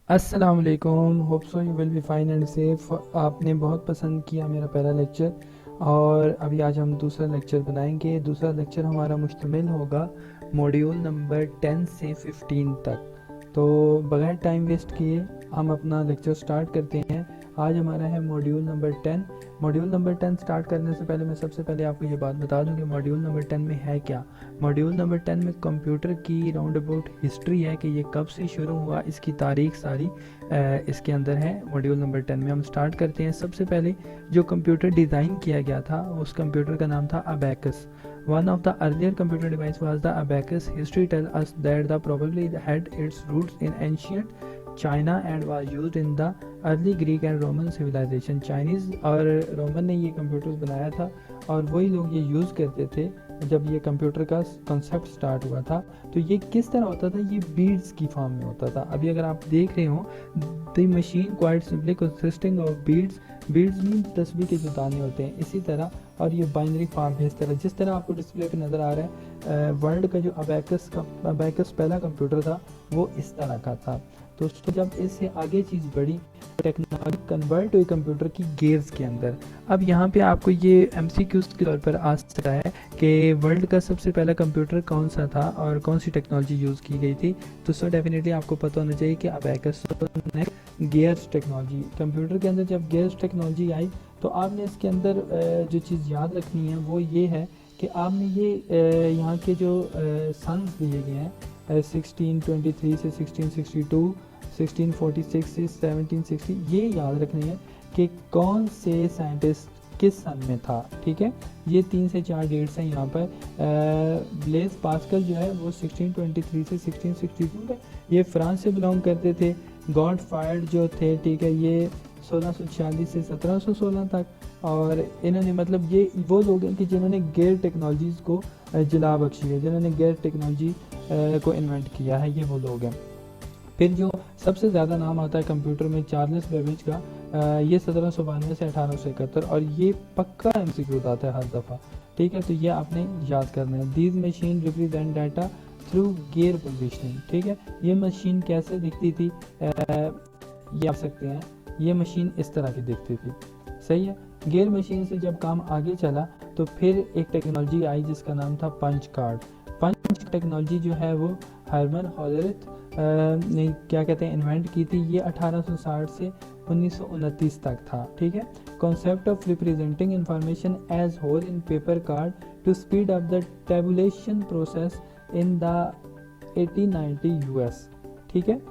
अस्सलाम वालेकुम। Hope so you will be fine and safe. आपने बहुत पसंद किया मेरा पहला लेक्चर और अभी आज हम दूसरा लेक्चर बनाएंगे। दूसरा लेक्चर हमारा मुश्तमिल होगा मॉड्यूल नंबर 10 से 15 तक। तो बगैर टाइम वेस्ट किए हम अपना लेक्चर स्टार्ट करते हैं। आज हमारा है module number 10। Module number 10 start करने से पहले मैं सबसे पहले आपको ये बात बता दूं कि मॉड्यूल नंबर 10 में है क्या। मॉड्यूल नंबर 10 में कंप्यूटर की राउंड अबाउट हिस्ट्री है कि ये कब से शुरू हुआ, इसकी तारीख सारी इसके अंदर है। मॉड्यूल नंबर 10 में हम स्टार्ट करते हैं। सबसे पहले जो कंप्यूटर डिज़ाइन किया गया था उस कंप्यूटर का नाम था abacus. One of the earlier computer device was the abacus. History tells us that the probably had its roots in ancient China and was used in the early Greek and Roman civilization. Chinese और Roman ने ये computer बनाया था और वही लोग ये use करते थे जब ये कंप्यूटर का कंसेप्ट स्टार्ट हुआ था। तो ये किस तरह होता था, ये बीड्स की फॉर्म में होता था। अभी अगर आप देख रहे हो, the machine quite simply consisting of beads. Beads mean तस्वीर के जो दाने होते हैं, इसी तरह। और ये बाइनरी फॉर्म है इस तरह, जिस तरह आपको डिस्प्ले पे नज़र आ रहा है। वर्ल्ड का जो अबैकस पहला कंप्यूटर था वो इस तरह का था। तो जब इससे आगे चीज़ बढ़ी, टेक्नोलॉजी कन्वर्ट हुई कंप्यूटर की गेयर्स के अंदर। अब यहाँ पे आपको ये एमसीक्यूज के तौर पर आ सकता है कि वर्ल्ड का सबसे पहला कंप्यूटर कौन सा था और कौन सी टेक्नोलॉजी यूज़ की गई थी। तो सो डेफिनेटली आपको पता होना चाहिए कि अबैकस गेयर्स टेक्नोलॉजी। कंप्यूटर के अंदर जब गेयर्स टेक्नोलॉजी आई तो आपने इसके अंदर जो चीज़ याद रखनी है वो ये है कि आपने ये यहाँ के जो सन्स दिए गए हैं 1623 से 1662, 1646 से 1760, ये याद रखनी है कि कौन से साइंटिस्ट किस सन में था। ठीक है, ये 3 से 4 डेट्स हैं यहाँ पर। ब्लेज पास्कल जो है वो 1623 से 1662 है, ये फ्रांस से बिलोंग करते थे। गॉड फायर्ड जो थे, ठीक है, ये 1646 से 1716 तक। और इन्होंने मतलब ये वो लोग हैं कि जिन्होंने गेयर टेक्नोलॉजीज़ को जला बख्शी है, जिन्होंने गेयर टेक्नोलॉजी को इन्वेंट किया है, ये वो लोग हैं। फिर जो सबसे ज़्यादा नाम आता है कंप्यूटर में, चार्ल्स बेबेज का, ये 1792 से 1871, और ये पक्का एमसीक्यू आता है हर दफ़ा। ठीक है, तो ये आपने याद करना है। These machine represent data through gear positioning. ठीक है, ये मशीन कैसे दिखती थी, ये आप सकते हैं, ये मशीन इस तरह की दिखती थी। सही है। गियर मशीन से जब काम आगे चला तो फिर एक टेक्नोलॉजी आई जिसका नाम था पंच कार्ड। पंच टेक्नोलॉजी जो है वो हरमन हॉलरिथ ने क्या कहते हैं इन्वेंट की थी। ये 1860 से 1929 तक था। ठीक है। Concept of representing information as hole in paper card to speed up the tabulation process in the 1890 US. ठीक है।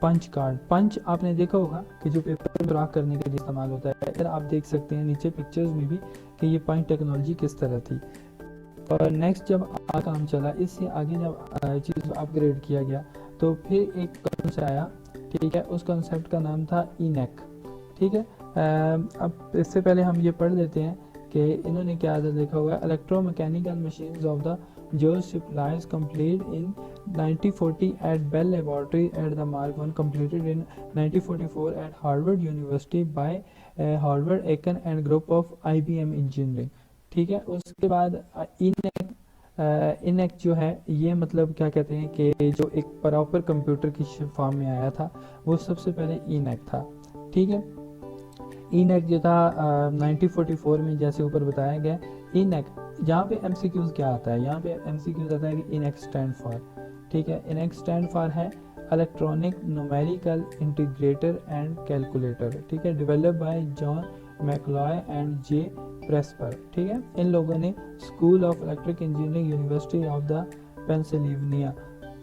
पंच कार्ड, पंच आपने देखा होगा कि जो पेपर सुराख करने के लिए इस्तेमाल होता है। इधर आप देख सकते हैं नीचे पिक्चर्स में भी कि ये पंच टेक्नोलॉजी किस तरह थी। और नेक्स्ट जब काम चला, इससे आगे जब चीज़ अपग्रेड किया गया तो फिर एक कॉन्सेप्ट आया। ठीक है, उस कॉन्सेप्ट का नाम था इनेक। ठीक है। अब इससे पहले हम ये पढ़ लेते हैं कि इन्होंने क्या देखा हुआ है। इलेक्ट्रोमैकेनिकल मशीन्स ऑफ द जो supplies complete in 1940 at Bell Laboratory at the Mark I, completed in 1944 at Harvard University by Howard Aiken and group of IBM Engineering। ठीक है। उसके बाद इनेक जो है, ये मतलब क्या कहते हैं कि जो एक प्रॉपर कंप्यूटर की फॉर्म में आया था वो सबसे पहले इनेक था। ठीक है। इनेक जो था 1944 में, जैसे ऊपर बताया गया। इनेक यहाँ पे एमसीक्यूज क्या आता है, यहाँ पे एमसीक्यूज आता है कि इनेक स्टैंड फॉर। ठीक है, इनेक स्टैंड फॉर है electronic numerical integrator and calculator. ठीक है, develop by John Mauchly and J Presper. ठीक है, इन लोगों ने school of electric engineering university of the Pennsylvania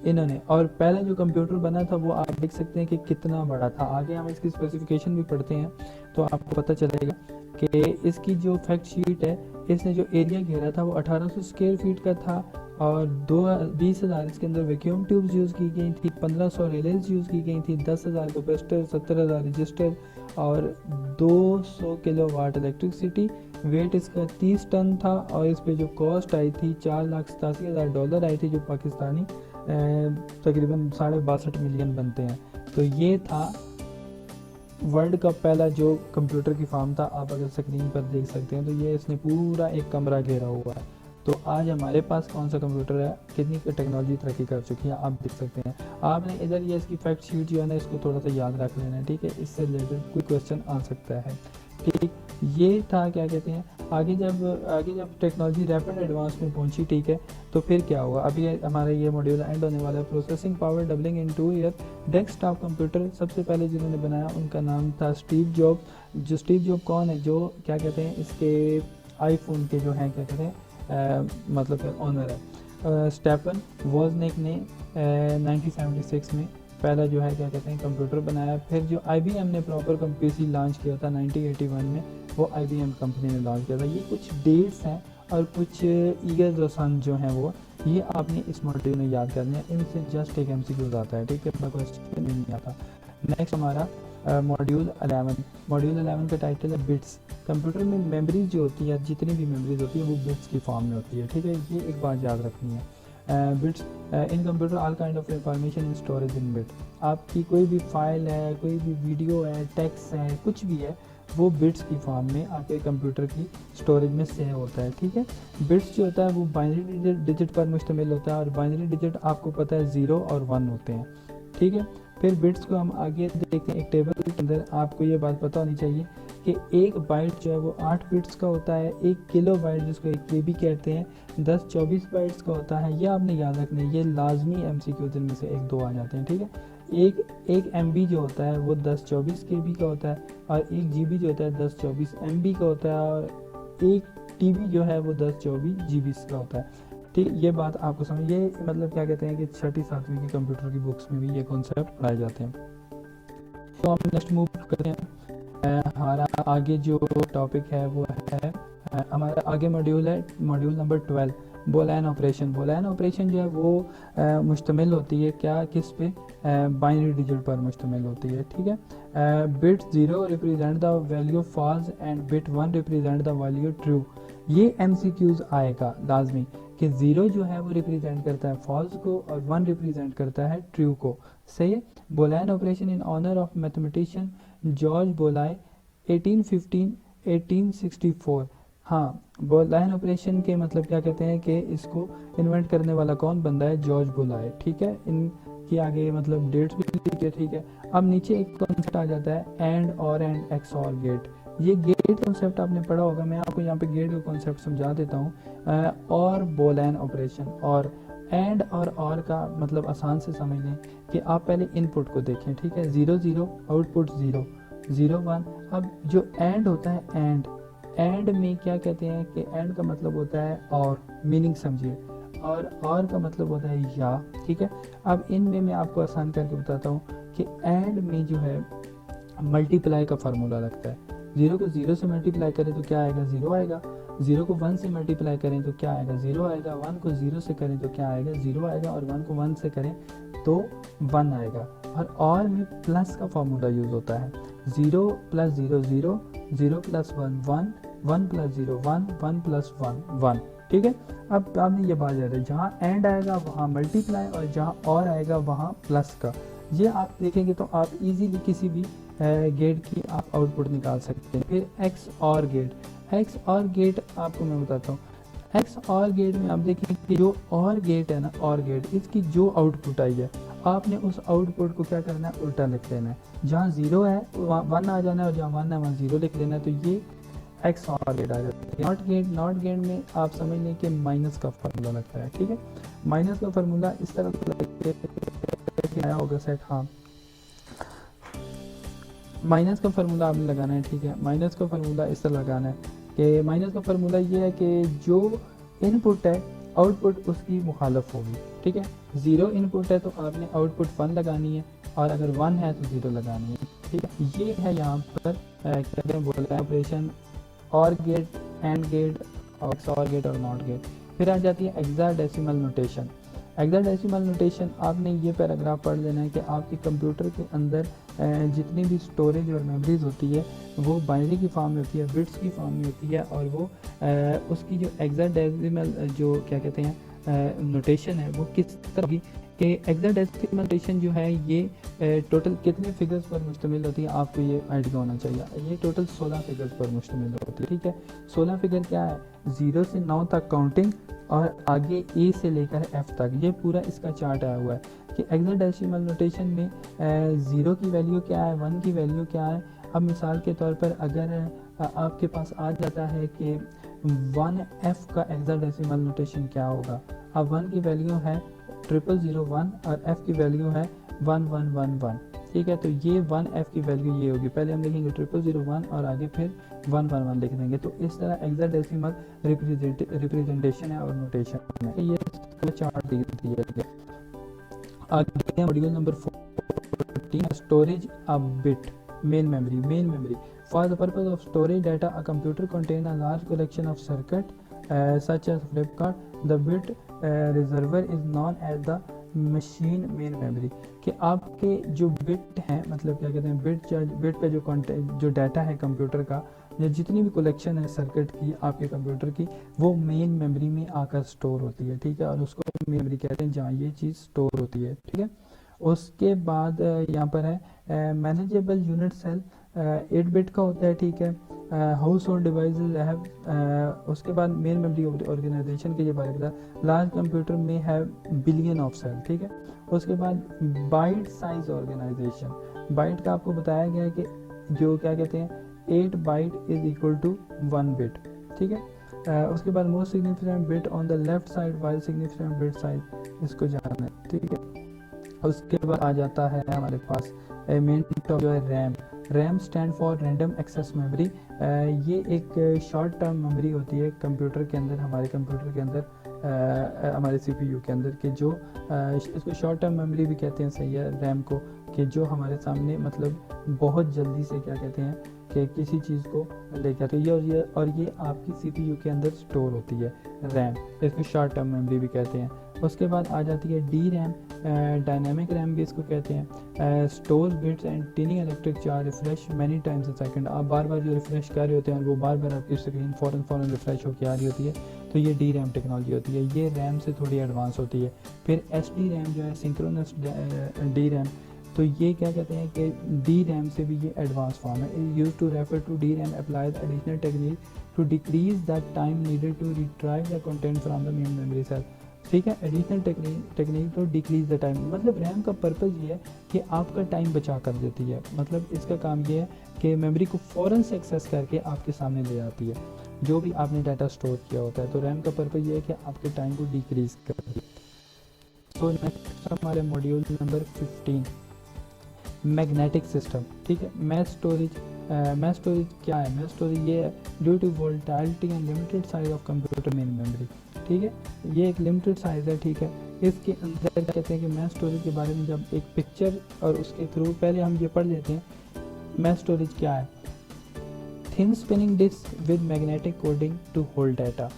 इन्होंने। और पहला जो कंप्यूटर बना था वो आप देख सकते हैं कि कितना बड़ा था। आगे हम इसकी स्पेसिफिकेशन भी पढ़ते हैं तो आपको पता चलेगा कि इसकी जो फैक्ट शीट है, इसने जो एरिया घेरा था वो 1800 स्क्वायर फीट का था। और 20,000 इसके अंदर वैक्यूम ट्यूब्स यूज़ की गई थी, 1500 रिलेज यूज़ की गई थी, 10,000 कैपेसिटर, 70,000 रजिस्टर और 200 किलोवाट इलेक्ट्रिसिटी। वेट इसका 30 टन था। और इस पे जो कॉस्ट आई थी $4,87,000 आई थी, जो पाकिस्तानी तकरीबन 62.5 मिलियन बनते हैं। तो ये था वर्ल्ड का पहला जो कंप्यूटर की फॉर्म था। आप अगर स्क्रीन पर देख सकते हैं तो ये इसने पूरा एक कमरा घेरा हुआ है। तो आज हमारे पास कौन सा कंप्यूटर है, कितनी टेक्नोलॉजी तरक्की कर चुकी है, आप देख सकते हैं। आपने इधर ये इसकी फैक्ट शीट जो है ना, इसको थोड़ा सा याद रख लेना है, ठीक है। इससे रिलेटेड कोई क्वेश्चन आ सकता है, ठीक। ये था क्या कहते हैं, आगे जब टेक्नोलॉजी रैपिड एडवांस में पहुंची, ठीक है, तो फिर क्या हुआ। अभी हमारा ये मॉड्यूल एंड होने वाला है। प्रोसेसिंग पावर डबलिंग इन 2 ईयर। डेस्कटॉप कंप्यूटर सबसे पहले जिन्होंने बनाया उनका नाम था स्टीव जॉब। जो स्टीव जॉब कौन है, जो क्या कहते हैं इसके आईफोन के जो हैं क्या कहते हैं मतलब ऑनर है। स्टेफन वॉजनिक ने 1976 में पहला जो है क्या कहते हैं कंप्यूटर बनाया। फिर जो IBM ने प्रॉपर पीसी लॉन्च किया था 1981 में, वो IBM कंपनी ने लॉन्च किया था। ये कुछ डेट्स हैं और कुछ ईयर्स और सन जो हैं वो ये आपने इस मॉड्यूल में याद करने हैं। इनसे जस्ट एक MCQ आता है, ठीक है, क्वेश्चन नहीं आता। नेक्स्ट हमारा मॉड्यूल 11। मॉड्यूल 11 का टाइटल है बिट्स। कंप्यूटर में मेमोरी जो होती है, जितनी भी मेमोरीज होती है वो बिट्स की फॉर्म में होती है, ठीक है। ये एक बात याद रखनी है। Bits in computer all kind of information in storage in bit. आपकी कोई भी फाइल है, कोई भी वीडियो है, टेक्स्ट है, कुछ भी है, वो बिट्स की फॉर्म में आपके कंप्यूटर की स्टोरेज में सेव होता है, ठीक है। बिट्स जो होता है वो बाइनरी डिजिट पर मुश्तमिल होता है और बाइनरी डिजिट आपको पता है 0 और 1 होते हैं, ठीक है। फिर बिट्स को हम आगे देखते हैं। एक टेबल के अंदर आपको ये बात पता होनी चाहिए कि एक बाइट जो है वो 8 बिट्स का होता है। 1 किलो बाइट जिसको 1 KB कहते हैं 10-24 बाइट्स का होता है। ये आपने याद रखना है, ये लाजमी MCQ जिनमें से 1-2 आ जाते हैं, ठीक है। एक MB जो होता है वो 10-24 KB का होता है और 1 GB जो होता है 10-24 MB का होता है और 1 TB जो है वो 10-24 GB का होता है, ठीक। ये बात आपको समझ, ये मतलब क्या कहते हैं कि 6ठी-7वीं की कंप्यूटर की बुक्स में भी ये कॉन्सेप्ट पढ़ाए जाते हैं। तो हम नेक्स्ट मूव करते हैं। हमारा आगे जो टॉपिक है वो है हमारा आगे मॉड्यूल है मॉड्यूल नंबर 12 बोलैन ऑपरेशन। बोलैन ऑपरेशन जो है वो मुश्तमिल होती है क्या, किस पे, बाइनरी डिजिट पर मुश्तमिल होती है, ठीक है। Bit 0 represent the value false and bit 1 represent the value true. ये MCQs आएगा लाजमी कि 0 जो है वो रिप्रेजेंट करता है फॉल्स को और 1 रिप्रेजेंट करता है ट्रू को, सही है। Boolean operation in honour of mathematician George Boole 1815-1864। हाँ, बोलायन ऑपरेशन के मतलब क्या कहते हैं कि इसको इन्वेंट करने वाला कौन बंदा है, जॉर्ज बोलाय, ठीक है। इनकी आगे मतलब डेट्स भी लिखी है, ठीक है। अब नीचे एक कॉन्सेप्ट आ जाता है एंड और एंड XOR गेट। ये गेट कॉन्सेप्ट आपने पढ़ा होगा, मैं आपको यहाँ पे गेट का कॉन्सेप्ट समझा देता हूँ। और बोलैन ऑपरेशन और एंड और का मतलब आसान से समझ लें कि आप पहले इनपुट को देखें, ठीक है। 0 0 आउटपुट 0 0 1। अब जो एंड होता है एंड में क्या कहते हैं कि एंड का मतलब होता है और, मीनिंग समझिए, और का मतलब होता है या, ठीक है। अब इनमें मैं आपको आसान करके बताता हूँ कि एंड में जो है मल्टीप्लाई का फार्मूला लगता है। 0 को 0 से मल्टीप्लाई करें तो क्या आएगा, 0 आएगा। 0 को 1 से मल्टीप्लाई करें तो क्या आएगा, 0 आएगा। 1 को 0 से करें तो क्या आएगा, 0 आएगा। और 1 को 1 से करें तो 1 आएगा। और में प्लस का फार्मूला यूज होता है। 0 + 0 0, 0 + 1 1, 1 + 0 1, 1 + 1 1, ठीक है। अब आपने ये बात याद है, जहाँ एंड आएगा वहाँ मल्टीप्लाई और जहाँ और आएगा वहाँ प्लस का। ये आप देखेंगे तो आप इजीली किसी भी गेट की आप आउटपुट निकाल सकते हैं। फिर XOR गेट आपको मैं बताता हूँ। XOR गेट में आप देखेंगे कि जो और गेट है ना, और गेट, इसकी जो आउटपुट आई है आपने उस आउटपुट को क्या करना है, उल्टा लिख लेना है। जहाँ 0 है वहाँ 1 आ जाना है और जहाँ 1 है वहाँ 0 लिख लेना है। तो ये XOR गेट आ जाता है। नॉट गेट में आप समझ लें कि माइनस का फार्मूला लगता है, ठीक है। माइनस का फार्मूला इस तरह आया होगा सेट, हाँ, माइनस का फार्मूला आपने लगाना है, ठीक है। माइनस का फार्मूला इस तरह लगाना है कि माइनस का फार्मूला ये है कि जो इनपुट है आउटपुट उसकी मुखालफ होगी, ठीक है। 0 इनपुट है तो आपने आउटपुट 1 लगानी है और अगर 1 है तो 0 लगानी है, ठीक है। ये है यहाँ पर क्या बोला operation, or gate, and gate, XOR gate और नॉट गेट। फिर आ जाती है हेक्साडेसिमल नोटेशन। हेक्साडेसिमल नोटेशन आपने ये पैराग्राफ पढ़ लेना है कि आपके कंप्यूटर के अंदर जितनी भी स्टोरेज और मेमोरीज होती है वो बाइनरी की फॉर्म में होती है, बिट्स की फॉर्म में होती है। और वो उसकी जो हेक्साडेसिमल जो क्या कहते हैं नोटेशन है वो किस तरह की, कि हेक्साडेसिमल नोटेशन जो है ये टोटल कितने फिगर्स पर मुश्तमिल होती है, आपको ये आइडिया होना चाहिए। ये टोटल 16 फिगर्स पर मुश्तमिल होती है, ठीक है। 16 फिगर क्या है, 0 से 9 तक काउंटिंग और आगे ए से लेकर एफ तक, ये पूरा इसका चार्ट आया हुआ है कि हेक्साडेसिमल नोटेशन में 0 की वैल्यू क्या है, 1 की वैल्यू क्या है। अब मिसाल के तौर पर अगर आपके पास आ जाता है कि 1F का हेक्साडेसिमल नोटेशन क्या होगा। अब 1 की वैल्यू है 0001 और F की वैल्यू है 1111, ठीक है। तो ये 1F की वैल्यू ये होगी, पहले हम लिखेंगे 0001 और आगे फिर 111 लिख देंगे। तो इस तरह हेक्साडेसिमल रिप्रेजेंटेशन है और नोटेशन है। ये चार्ट दिया गया। आगे module number 14, storage a bit main memory. For the purpose of storage data, a computer contains a large collection of circuit such as flip card. The bit reservoir is known as the machine main memory। कि आपके जो bit हैं, मतलब क्या कहते हैं, bit पे जो डाटा है कंप्यूटर का, या जितनी भी कलेक्शन है सर्किट की आपके कंप्यूटर की, वो मेन मेमोरी में आकर स्टोर होती है, ठीक है। और उसको मेमोरी कहते हैं जहाँ ये चीज़ स्टोर होती है, ठीक है। उसके बाद यहाँ पर है मैनेजेबल यूनिट सेल, 8 बिट का होता है, ठीक है। हाउस होल्ड डिवाइसेज हैव, उसके बाद मेन मेमोरी ऑर्गेनाइजेशन के बारे में बता, लार्ज कंप्यूटर में है बिलियन ऑफ सेल, ठीक है। उसके बाद बाइट साइज ऑर्गेनाइजेशन, बाइट का आपको बताया गया है कि जो क्या कहते हैं 8 byte is equal to 1 bit, ठीक है। उसके बाद most significant bit on the left side while significant bit size, इसको जानना है, ठीक है। उसके बाद आ जाता है हमारे पास मेन जो है RAM stand for random access memory. ये एक शॉर्ट टर्म मेमोरी होती है कंप्यूटर के अंदर, हमारे कंप्यूटर के अंदर, हमारे सीपीयू के अंदर के जो इसको शॉर्ट टर्म मेमोरी भी कहते हैं, सही है, रैम को, कि जो हमारे सामने मतलब बहुत जल्दी से क्या कहते हैं कि किसी चीज़ को लेके आते हैं, और ये आपकी सीपीयू के अंदर स्टोर होती है रैम, इसको शॉर्ट टर्म मेमोरी भी कहते हैं। उसके बाद आ जाती है डी रैम, डायनेमिक रैम भी इसको कहते हैं। Store bits and टिनी electric charge refresh many times a second, आप बार बार जो रिफ्रेश कर रहे होते हैं और वो बार बार आपकी स्क्रीन फ़ौरन रिफ्रेश होकर आ रही होती है, तो ये डी रैम टेक्नोलॉजी होती है। ये रैम से थोड़ी एडवांस होती है। फिर एस डी रैम जो है सिंक्रोनस डी रैम, तो ये क्या कहते हैं कि डी रैम से भी ये एडवांस फॉर्म है। Use to refer to D RAM applies additional technique to decrease the time needed to retrieve the content from the main memory cell, ठीक है। Additional technique to decrease the time, मतलब RAM का purpose ये है कि आपका time बचा कर देती है, मतलब इसका काम ये है कि मेमोरी को फ़ौरन से एक्सेस करके आपके सामने ले आती है जो भी आपने डाटा स्टोर किया होता है। तो रैम का पर्पज़ ये है कि आपके टाइम को डिक्रीज करती है। तो नेक्स्ट हमारे मॉड्यूल नंबर 15 मैग्नेटिक सिस्टम, ठीक है। मैथ स्टोरेज क्या है, मैथ स्टोरेज ये है due to volatility and limited size of computer main memory, ठीक है। ये एक लिमिटेड साइज है, ठीक है। इसके अंदर कहते हैं कि मैथ स्टोरेज के बारे में जब एक पिक्चर और उसके थ्रू पहले हम ये पढ़ लेते हैं। मैथ स्टोरेज क्या है, thin spinning disk with magnetic coding to hold data,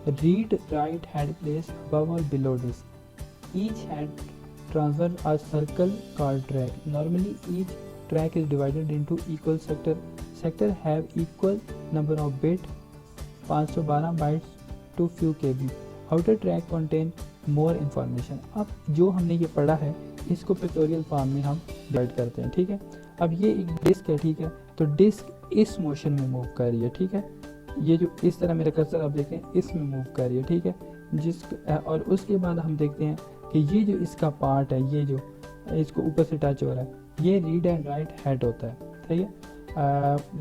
read write head place above और below disk, each head transfer a circle called track. Normally each track is divided into equal sector have equal number of bit 512 bytes to few kb. outer track contain more information। अब जो हमने ये पढ़ा है इसको pictorial form में हम divide करते हैं, ठीक है। अब ये एक डिस्क है, ठीक है। तो डिस्क इस मोशन में मूव कर रही है, ठीक है। ये जो इस तरह मेरा कर्सर आप देखते हैं इसमें मूव कर रही है, ठीक है। और उसके बाद हम देखते हैं कि ये जो इसका पार्ट है, ये जो इसको ऊपर से टच हो रहा है, ये रीड एंड राइट हेड होता है, ठीक है।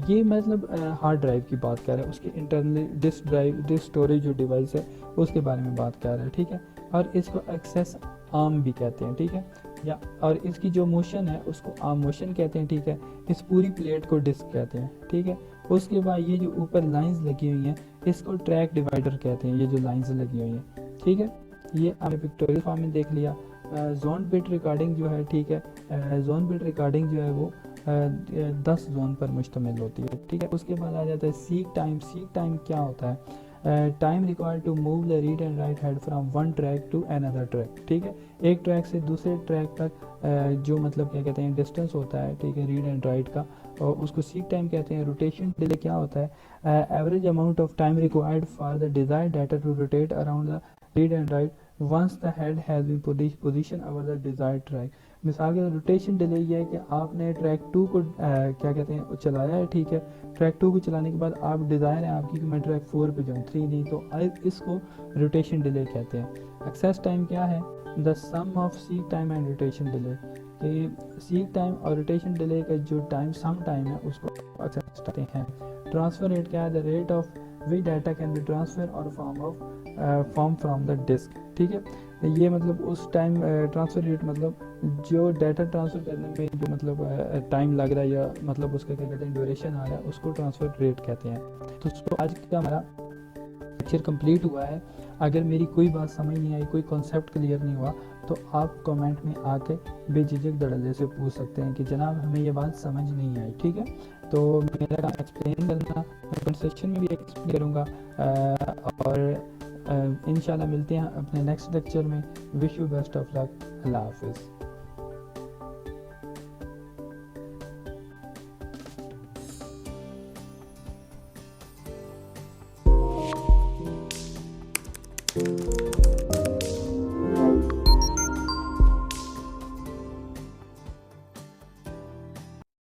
ये मतलब हार्ड ड्राइव की बात कर रहा है, उसके इंटरनल डिस्क स्टोरेज जो डिवाइस है उसके बारे में बात कर रहा है, ठीक है। और इसको एक्सेस आर्म भी कहते हैं, ठीक है। या और इसकी जो मोशन है उसको आर्म मोशन कहते हैं, ठीक है। इस पूरी प्लेट को डिस्क कहते हैं, ठीक है। उसके बाद ये जो ऊपर लाइंस लगी हुई हैं इसको ट्रैक डिवाइडर कहते हैं, ये जो लाइंस लगी हुई हैं, ठीक है। ये आपने पिक्टोरियल फॉर्म में देख लिया। जोन बिट रिकॉर्डिंग जो है, ठीक है, जोन बिट रिकॉर्डिंग जो है वो 10 जोन पर मुश्तमिल होती है, ठीक है। उसके बाद आ जाता है सीक टाइम क्या होता है, time required to move the read and write head from one track to another track, ठीक है। एक ट्रैक से दूसरे ट्रैक तक जो मतलब क्या कहते हैं डिस्टेंस होता है, ठीक है, रीड एंड राइट का, और उसको सीक टाइम कहते हैं। रोटेशन डिले क्या होता है, average amount of time required for the desired data to rotate around the read and write once the head has been position over the desired track. मिसाल के रोटेशन डिले ये है कि आपने ट्रैक 2 को क्या कहते हैं चलाया है, ठीक है। ट्रैक 2 को चलाने के बाद आप डिज़ायर है आपकी कि मैं ट्रैक 4 पे जाऊँ, 3 नहीं, तो इसको रोटेशन डिले कहते हैं। एक्सेस टाइम क्या है? The sum of seek time and rotation delay, कि सीक टाइम और रोटेशन डिले का जो टाइम सम टाइम है उसको एक्सेस कहते हैं। ट्रांसफ़र रेट क्या है? The rate of we data can be transfer or form from the disk, ठीक है। ये मतलब उस टाइम ट्रांसफ़र रेट मतलब जो डाटा ट्रांसफ़र करने में जो मतलब टाइम लग रहा है या मतलब उसका क्या कहते हैं ड्यूरेशन आ रहा है, उसको ट्रांसफ़र रेट कहते हैं। तो आज का हमारा लेक्चर कंप्लीट हुआ है। अगर मेरी कोई बात समझ नहीं आई, कोई कॉन्सेप्ट क्लियर नहीं हुआ, तो आप कमेंट में आके बेझिझक धड़ल्ले से पूछ सकते हैं कि जनाब हमें ये बात समझ नहीं आई, ठीक है। तो मेरा काम एक्सप्लेन करना, मैं कमेंट सेक्शन में भी एक्सप्लेन करूँगा। और इंशाल्लाह मिलते हैं अपने नेक्स्ट लेक्चर में। Wish you best of luck. अल्लाह हाफिज़।